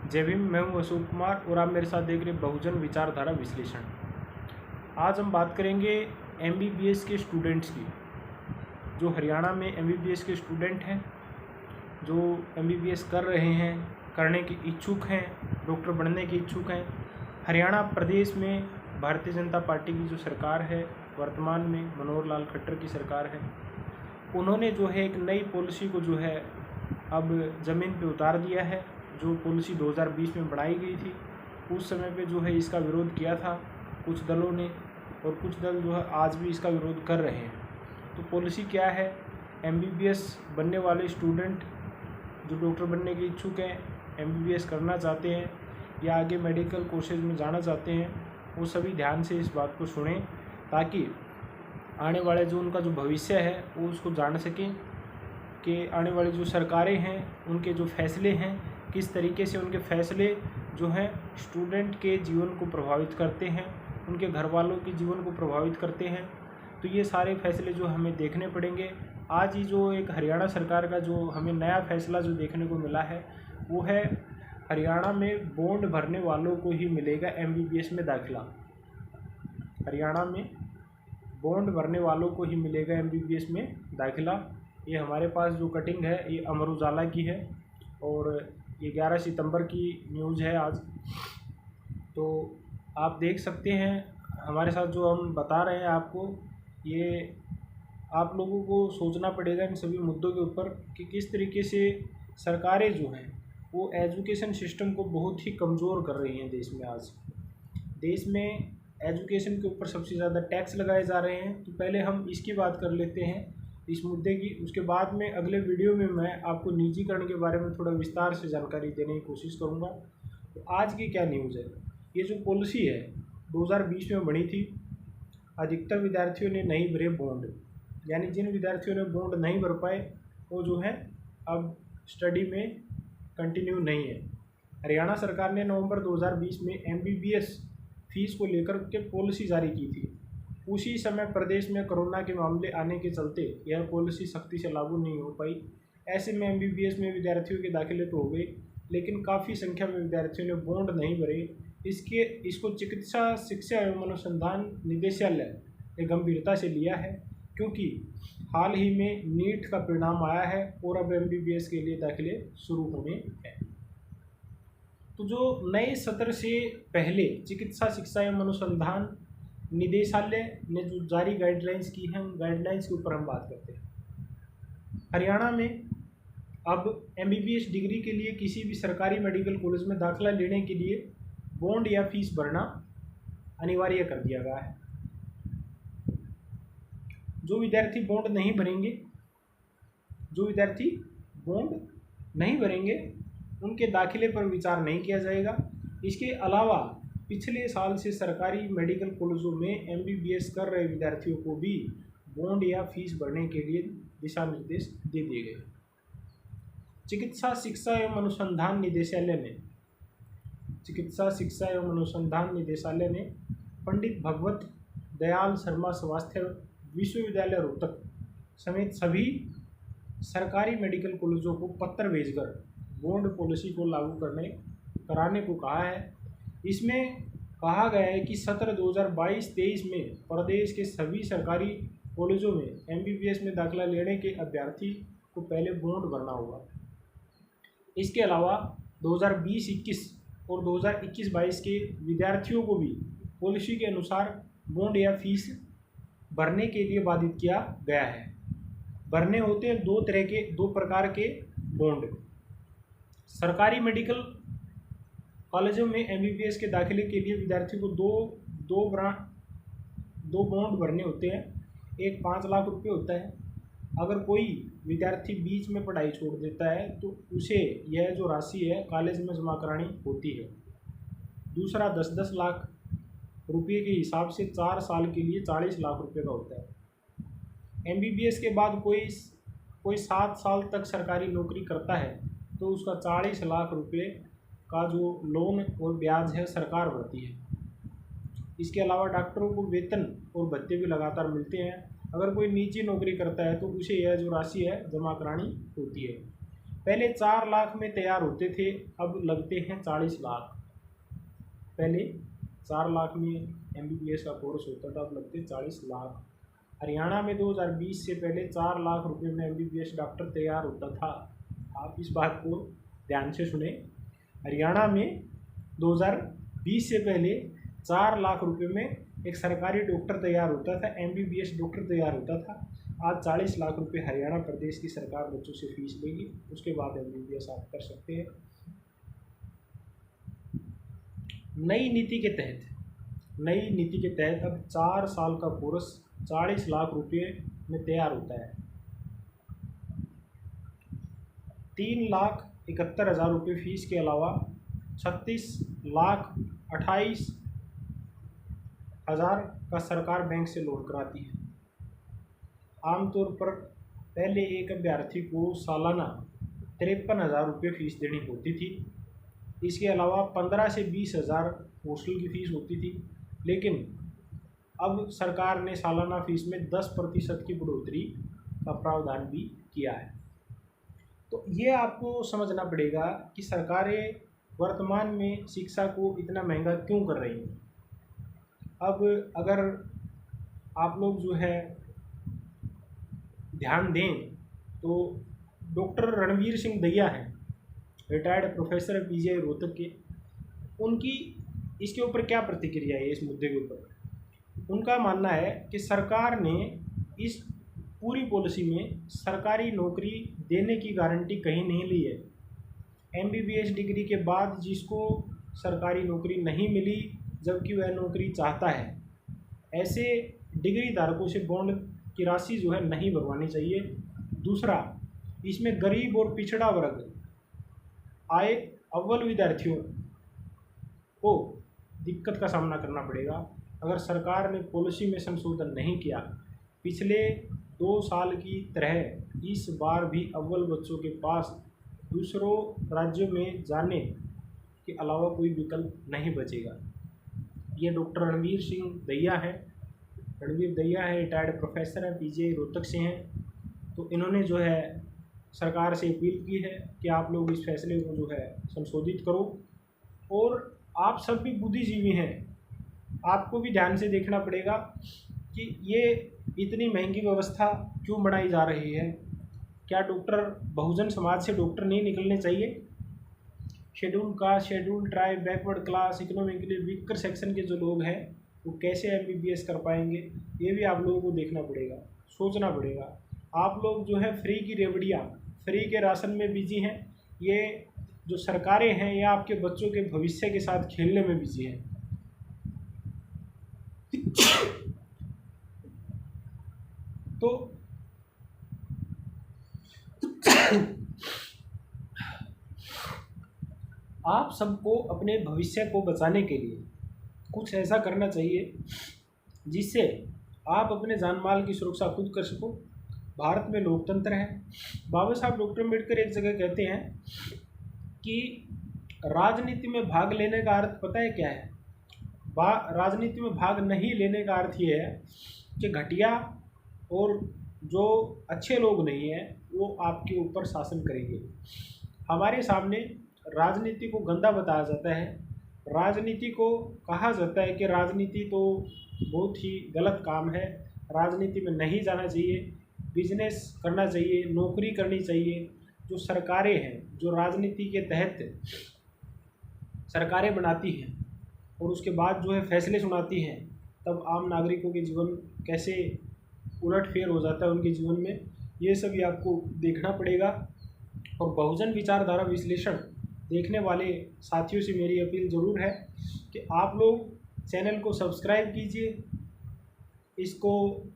जय भीम। मैं हूं अशोक कुमार और आप मेरे साथ देख रहे बहुजन विचारधारा विश्लेषण। आज हम बात करेंगे एमबीबीएस के स्टूडेंट्स की। जो हरियाणा में एमबीबीएस के स्टूडेंट हैं, जो एमबीबीएस कर रहे हैं, करने के इच्छुक हैं, डॉक्टर बनने के इच्छुक हैं। हरियाणा प्रदेश में भारतीय जनता पार्टी की जो सरकार है, वर्तमान में मनोहर लाल खट्टर की सरकार है, उन्होंने जो है एक नई पॉलिसी को जो है अब ज़मीन पे उतार दिया है। जो पॉलिसी 2020 में बनाई गई थी, उस समय पे जो है इसका विरोध किया था कुछ दलों ने, और कुछ दल जो है आज भी इसका विरोध कर रहे हैं। तो पॉलिसी क्या है? एमबीबीएस बनने वाले स्टूडेंट जो डॉक्टर बनने के इच्छुक हैं, एमबीबीएस करना चाहते हैं या आगे मेडिकल कोर्सेज में जाना चाहते हैं, वो सभी ध्यान से इस बात को सुनें, ताकि आने वाले जो उनका जो भविष्य है वो उसको जान सकें कि आने वाली जो सरकारें हैं उनके जो फैसले हैं, किस तरीके से उनके फैसले जो हैं स्टूडेंट के जीवन को प्रभावित करते हैं, उनके घर वालों के जीवन को प्रभावित करते हैं। तो ये सारे फैसले जो हमें देखने पड़ेंगे। आज ही जो एक हरियाणा सरकार का जो हमें नया फैसला जो देखने को मिला है, वो है हरियाणा में बॉन्ड भरने वालों को ही मिलेगा एमबीबीएस में दाखिला। हरियाणा में बॉन्ड भरने वालों को ही मिलेगा एमबीबीएस में दाखिला। ये हमारे पास जो कटिंग है ये अमर उजाला की है और ये 11 सितंबर की न्यूज़ है आज। तो आप देख सकते हैं हमारे साथ जो हम बता रहे हैं आपको, ये आप लोगों को सोचना पड़ेगा इन सभी मुद्दों के ऊपर कि किस तरीके से सरकारें जो हैं वो एजुकेशन सिस्टम को बहुत ही कमज़ोर कर रही हैं देश में। आज देश में एजुकेशन के ऊपर सबसे ज़्यादा टैक्स लगाए जा रहे हैं। तो पहले हम इसकी बात कर लेते हैं, इस मुद्दे की। उसके बाद में अगले वीडियो में मैं आपको निजीकरण के बारे में थोड़ा विस्तार से जानकारी देने की कोशिश करूंगा। तो आज की क्या न्यूज़ है? ये जो पॉलिसी है 2020 में बनी थी, अधिकतर विद्यार्थियों ने नहीं भरे बॉन्ड, यानी जिन विद्यार्थियों ने बॉन्ड नहीं भर पाए वो जो है अब स्टडी में कंटिन्यू नहीं है। हरियाणा सरकार ने नवंबर 2020 में एमबीबीएस फीस को लेकर के पॉलिसी जारी की थी। उसी समय प्रदेश में कोरोना के मामले आने के चलते यह पॉलिसी सख्ती से लागू नहीं हो पाई। ऐसे में एमबीबीएस में विद्यार्थियों के दाखिले तो हो गए, लेकिन काफ़ी संख्या में विद्यार्थियों ने बॉन्ड नहीं भरे। इसको चिकित्सा शिक्षा एवं अनुसंधान निदेशालय ने गंभीरता से लिया है, क्योंकि हाल ही में नीट का परिणाम आया है और अब एमबीबीएस के लिए दाखिले शुरू होने हैं। तो जो नए सत्र से पहले चिकित्सा शिक्षा एवं अनुसंधान निदेशालय ने जो जारी गाइडलाइंस की हैं, उन गाइडलाइंस के ऊपर हम बात करते हैं। हरियाणा में अब एमबीबीएस डिग्री के लिए किसी भी सरकारी मेडिकल कॉलेज में दाखिला लेने के लिए बॉन्ड या फीस भरना अनिवार्य कर दिया गया है। जो विद्यार्थी बॉन्ड नहीं भरेंगे उनके दाखिले पर विचार नहीं किया जाएगा। इसके अलावा पिछले साल से सरकारी मेडिकल कॉलेजों में एमबीबीएस कर रहे विद्यार्थियों को भी बॉन्ड या फीस भरने के लिए दिशा निर्देश दे दिए गए। चिकित्सा शिक्षा एवं अनुसंधान निदेशालय ने पंडित भगवत दयाल शर्मा स्वास्थ्य विश्वविद्यालय रोहतक समेत सभी सरकारी मेडिकल कॉलेजों को पत्र भेजकर बॉन्ड पॉलिसी को लागू कराने को कहा है। इसमें कहा गया है कि सत्र 2022-23 में प्रदेश के सभी सरकारी कॉलेजों में एमबीबीएस में दाखिला लेने के अभ्यर्थी को पहले बॉन्ड भरना होगा। इसके अलावा 2020-21 और 2021-22 के विद्यार्थियों को भी पॉलिसी के अनुसार बॉन्ड या फीस भरने के लिए बाधित किया गया है। भरने होते हैं दो प्रकार के बॉन्ड। सरकारी मेडिकल कॉलेजों में एमबीबीएस के दाखिले के लिए विद्यार्थी को दो बॉन्ड भरने होते हैं। एक 5 लाख रुपये होता है। अगर कोई विद्यार्थी बीच में पढ़ाई छोड़ देता है तो उसे यह जो राशि है कॉलेज में जमा करानी होती है। दूसरा 10-10 लाख रुपये के हिसाब से 4 साल के लिए 40 लाख रुपये का होता है। एमबीबीएस के बाद कोई 7 साल तक सरकारी नौकरी करता है तो उसका 40 लाख रुपये का जो लोन और ब्याज है सरकार भरती है। इसके अलावा डॉक्टरों को वेतन और भत्ते भी लगातार मिलते हैं। अगर कोई निजी नौकरी करता है तो उसे यह जो राशि है जमा करानी होती है। पहले 4 लाख में तैयार होते थे, अब लगते हैं 40 लाख। पहले 4 लाख में MBBS का कोर्स होता था, अब लगते 40 लाख। हरियाणा में 2020 से पहले 4 लाख रुपए में MBBS डॉक्टर तैयार होता था। आप इस बात को ध्यान से सुने। हरियाणा में 2020 से पहले 4 लाख रुपए में एक सरकारी डॉक्टर तैयार होता था, MBBS डॉक्टर तैयार होता था। आज 40 लाख रुपए हरियाणा प्रदेश की सरकार बच्चों से फीस लेगी, उसके बाद MBBS आप कर सकते हैं। नई नीति के तहत अब 4 साल का कोर्स 40 लाख रुपए में तैयार होता है। 3,71,000 रुपये फीस के अलावा 36,28,000 का सरकार बैंक से लोन कराती है। आमतौर पर पहले एक अभ्यर्थी को सालाना 53,000 रुपये फीस देनी होती थी। इसके अलावा 15 से 20,000 हॉस्टल की फ़ीस होती थी, लेकिन अब सरकार ने सालाना फ़ीस में 10% की बढ़ोतरी का प्रावधान भी किया है। तो ये आपको समझना पड़ेगा कि सरकारें वर्तमान में शिक्षा को इतना महंगा क्यों कर रही हैं। अब अगर आप लोग जो है ध्यान दें तो डॉक्टर रणवीर सिंह दैया हैं, रिटायर्ड प्रोफेसर PGI रोहतक के, उनकी इसके ऊपर क्या प्रतिक्रिया है इस मुद्दे के ऊपर। उनका मानना है कि सरकार ने इस पूरी पॉलिसी में सरकारी नौकरी देने की गारंटी कहीं नहीं ली है। MBBS डिग्री के बाद जिसको सरकारी नौकरी नहीं मिली जबकि वह नौकरी चाहता है, ऐसे डिग्री धारकों से बॉन्ड की राशि जो है नहीं भरवानी चाहिए। दूसरा, इसमें गरीब और पिछड़ा वर्ग आए अव्वल विद्यार्थियों को दिक्कत का सामना करना पड़ेगा अगर सरकार ने पॉलिसी में संशोधन नहीं किया। पिछले 2 साल की तरह इस बार भी अव्वल बच्चों के पास दूसरों राज्यों में जाने के अलावा कोई विकल्प नहीं बचेगा। ये डॉक्टर रणवीर सिंह दैया है, रिटायर्ड प्रोफेसर हैं, PGI रोहतक से हैं। तो इन्होंने जो है सरकार से अपील की है कि आप लोग इस फैसले को जो है संशोधित करो। और आप सब भी बुद्धिजीवी हैं, आपको भी ध्यान से देखना पड़ेगा कि ये इतनी महंगी व्यवस्था क्यों बनाई जा रही है। क्या डॉक्टर बहुजन समाज से डॉक्टर नहीं निकलने चाहिए? Schedule caste, schedule tribe, backward class, economically weaker section के जो लोग हैं वो कैसे MBBS कर पाएंगे, ये भी आप लोगों को देखना पड़ेगा, सोचना पड़ेगा। आप लोग जो है फ्री की रेवड़ियाँ, फ्री के राशन में बिजी हैं। ये जो सरकारें हैं ये आपके बच्चों के भविष्य के साथ खेलने में बिजी हैं। तो आप सबको अपने भविष्य को बचाने के लिए कुछ ऐसा करना चाहिए जिससे आप अपने जान माल की सुरक्षा खुद कर सको। भारत में लोकतंत्र है। बाबा साहब डॉक्टर अम्बेडकर एक जगह कहते हैं कि राजनीति में भाग लेने का अर्थ पता है क्या है? राजनीति में भाग नहीं लेने का अर्थ ये है कि घटिया और जो अच्छे लोग नहीं हैं वो आपके ऊपर शासन करेंगे। हमारे सामने राजनीति को गंदा बताया जाता है। राजनीति को कहा जाता है कि राजनीति तो बहुत ही गलत काम है, राजनीति में नहीं जाना चाहिए, बिजनेस करना चाहिए, नौकरी करनी चाहिए। जो सरकारें हैं, जो राजनीति के तहत सरकारें बनाती हैं और उसके बाद जो है फैसले सुनाती हैं, तब आम नागरिकों के जीवन कैसे उलटफेर हो जाता है उनके जीवन में, ये सभी आपको देखना पड़ेगा। और बहुजन विचारधारा विश्लेषण देखने वाले साथियों से मेरी अपील ज़रूर है कि आप लोग चैनल को सब्सक्राइब कीजिए, इसको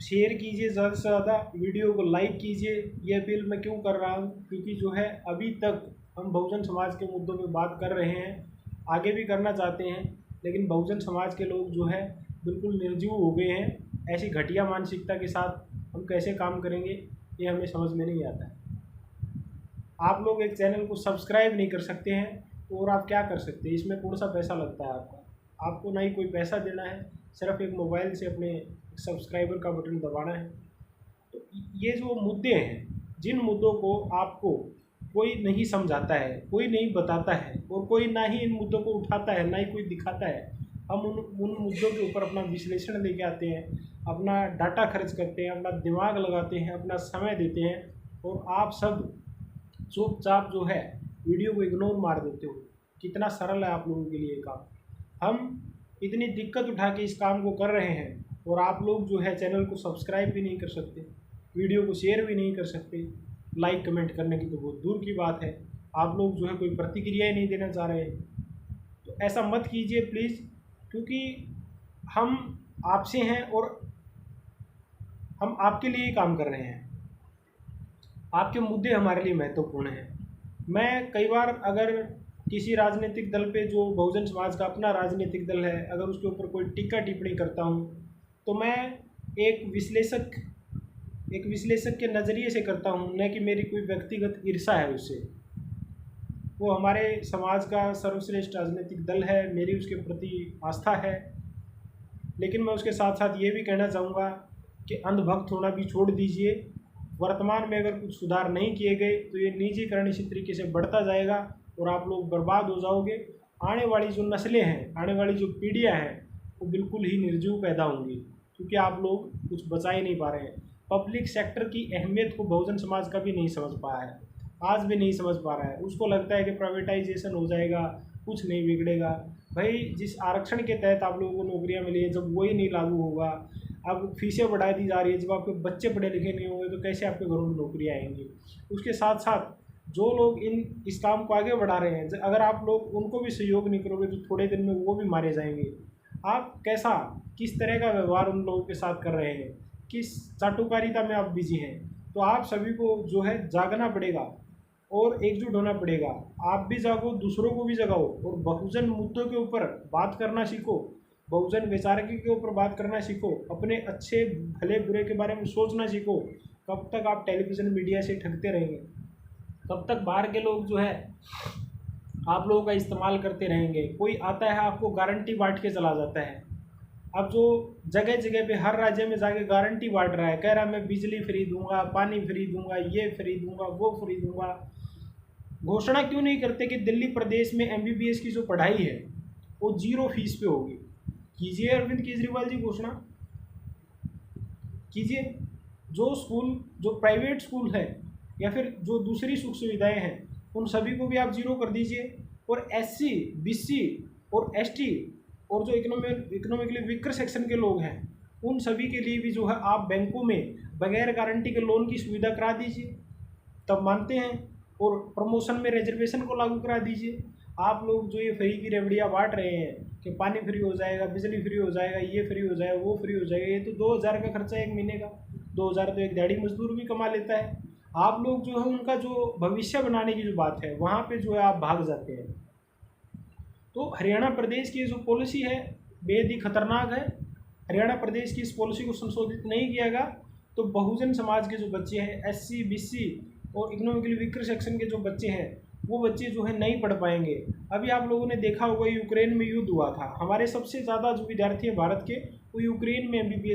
शेयर कीजिए, ज़्यादा से ज़्यादा वीडियो को लाइक कीजिए। ये अपील मैं क्यों कर रहा हूँ, क्योंकि जो है अभी तक हम बहुजन समाज के मुद्दों पे बात कर रहे हैं, आगे भी करना चाहते हैं, लेकिन बहुजन समाज के लोग जो है बिल्कुल निर्जीव हो गए हैं। ऐसी घटिया मानसिकता के साथ हम कैसे काम करेंगे ये हमें समझ में नहीं आता है। आप लोग एक चैनल को सब्सक्राइब नहीं कर सकते हैं और आप क्या कर सकते हैं, इसमें कौन सा पैसा लगता है आपको ना ही कोई पैसा देना है, सिर्फ एक मोबाइल से अपने सब्सक्राइबर का बटन दबाना है। तो ये जो मुद्दे हैं, जिन मुद्दों को आपको कोई नहीं समझाता है, कोई नहीं बताता है और कोई ना ही इन मुद्दों को उठाता है, ना ही कोई दिखाता है। हम उन मुद्दों के ऊपर अपना विश्लेषण लेके आते हैं, अपना डाटा खर्च करते हैं, अपना दिमाग लगाते हैं, अपना समय देते हैं और आप सब चुपचाप जो है वीडियो को इग्नोर मार देते हो। कितना सरल है आप लोगों के लिए काम। हम इतनी दिक्कत उठा के इस काम को कर रहे हैं और आप लोग जो है चैनल को सब्सक्राइब भी नहीं कर सकते, वीडियो को शेयर भी नहीं कर सकते, लाइक कमेंट करने की तो बहुत दूर की बात है। आप लोग जो है कोई प्रतिक्रिया ही नहीं देना चाह रहे हैं। तो ऐसा मत कीजिए प्लीज़, क्योंकि हम आपसे हैं और हम आपके लिए ही काम कर रहे हैं। आपके मुद्दे हमारे लिए महत्वपूर्ण हैं। मैं कई बार अगर किसी राजनीतिक दल पे, जो बहुजन समाज का अपना राजनीतिक दल है, अगर उसके ऊपर कोई टीका टिप्पणी करता हूँ तो मैं एक विश्लेषक के नज़रिए से करता हूँ, न कि मेरी कोई व्यक्तिगत ईर्ष्या है उससे। वो हमारे समाज का सर्वश्रेष्ठ राजनीतिक दल है, मेरी उसके प्रति आस्था है। लेकिन मैं उसके साथ साथ ये भी कहना चाहूँगा कि अंधभक्त होना भी छोड़ दीजिए। वर्तमान में अगर कुछ सुधार नहीं किए गए तो ये निजीकरण इसी तरीके से बढ़ता जाएगा और आप लोग बर्बाद हो जाओगे। आने वाली जो नस्लें हैं, आने वाली जो पीढ़ियाँ हैं, वो बिल्कुल ही निर्जीव पैदा होंगी, क्योंकि आप लोग कुछ बचा ही नहीं पा रहे हैं। पब्लिक सेक्टर की अहमियत को बहुजन समाज कभी नहीं समझ पाया है, आज भी नहीं समझ पा रहा है। उसको लगता है कि प्राइवेटाइजेशन हो जाएगा, कुछ नहीं बिगड़ेगा। भाई, जिस आरक्षण के तहत आप लोगों को नौकरियां मिली है, जब वही नहीं लागू होगा, अब फीसें बढ़ा दी जा रही है, जब आपके बच्चे पढ़े लिखे नहीं होंगे तो कैसे आपके घरों में नौकरियाँ आएंगी। उसके साथ साथ जो लोग इस काम को आगे बढ़ा रहे हैं, अगर आप लोग उनको भी सहयोग नहीं करोगे तो थोड़े दिन में वो भी मारे जाएंगे। आप किस तरह का व्यवहार उन लोगों के साथ कर रहे हैं, किस चाटुकारिता में आप बिजी हैं। तो आप सभी को जो है जागना पड़ेगा और एकजुट होना पड़ेगा। आप भी जागो, दूसरों को भी जगाओ और बहुजन मुद्दों के ऊपर बात करना सीखो, बहुजन वैचारिकी के ऊपर बात करना सीखो, अपने अच्छे भले बुरे के बारे में सोचना सीखो। कब तक आप टेलीविज़न मीडिया से ठगते रहेंगे, कब तक बाहर के लोग जो है आप लोगों का इस्तेमाल करते रहेंगे। कोई आता है आपको गारंटी बांट के चला जाता है। अब जो जगह जगह पे हर राज्य में जाके गारंटी बांट रहा है, कह रहा है मैं बिजली फ्री दूंगा, पानी फ्री दूंगा, ये फ्री दूंगा, वो फ्री दूंगा। घोषणा क्यों नहीं करते कि दिल्ली प्रदेश में MBBS की जो पढ़ाई है वो 0 फीस पे होगी। कीजिए अरविंद केजरीवाल जी, घोषणा कीजिए। जो प्राइवेट स्कूल है या फिर जो दूसरी सुख सुविधाएं हैं, उन सभी को भी आप 0 कर दीजिए। और SC, BC और ST और जो इकोनॉमिकली वीकर सेक्शन के लोग हैं, उन सभी के लिए भी जो है आप बैंकों में बगैर गारंटी के लोन की सुविधा करा दीजिए, तब मानते हैं। और प्रमोशन में रिजर्वेशन को लागू करा दीजिए। आप लोग जो ये फ्री की रेवड़ियाँ बांट रहे हैं कि पानी फ्री हो जाएगा, बिजली फ्री हो जाएगा, ये फ्री हो जाएगा, वो फ्री हो जाएगा, ये तो 2000 का खर्चा एक महीने का। 2000 तो एक दिहाड़ी मजदूर भी कमा लेता है। आप लोग जो है उनका जो भविष्य बनाने की जो बात है, वहाँ पे जो है आप भाग जाते हैं। तो हरियाणा प्रदेश की जो पॉलिसी है बेहद ही खतरनाक है। हरियाणा प्रदेश की इस पॉलिसी को संशोधित नहीं किया गया तो बहुजन समाज के जो बच्चे हैं, SC, BC और इकोनॉमिकली वीकर सेक्शन के जो बच्चे हैं, वो बच्चे जो है नहीं पढ़ पाएंगे। अभी आप लोगों ने देखा होगा यूक्रेन में युद्ध हुआ था, हमारे सबसे ज़्यादा जो विद्यार्थी हैं भारत के, वो यूक्रेन में MBBS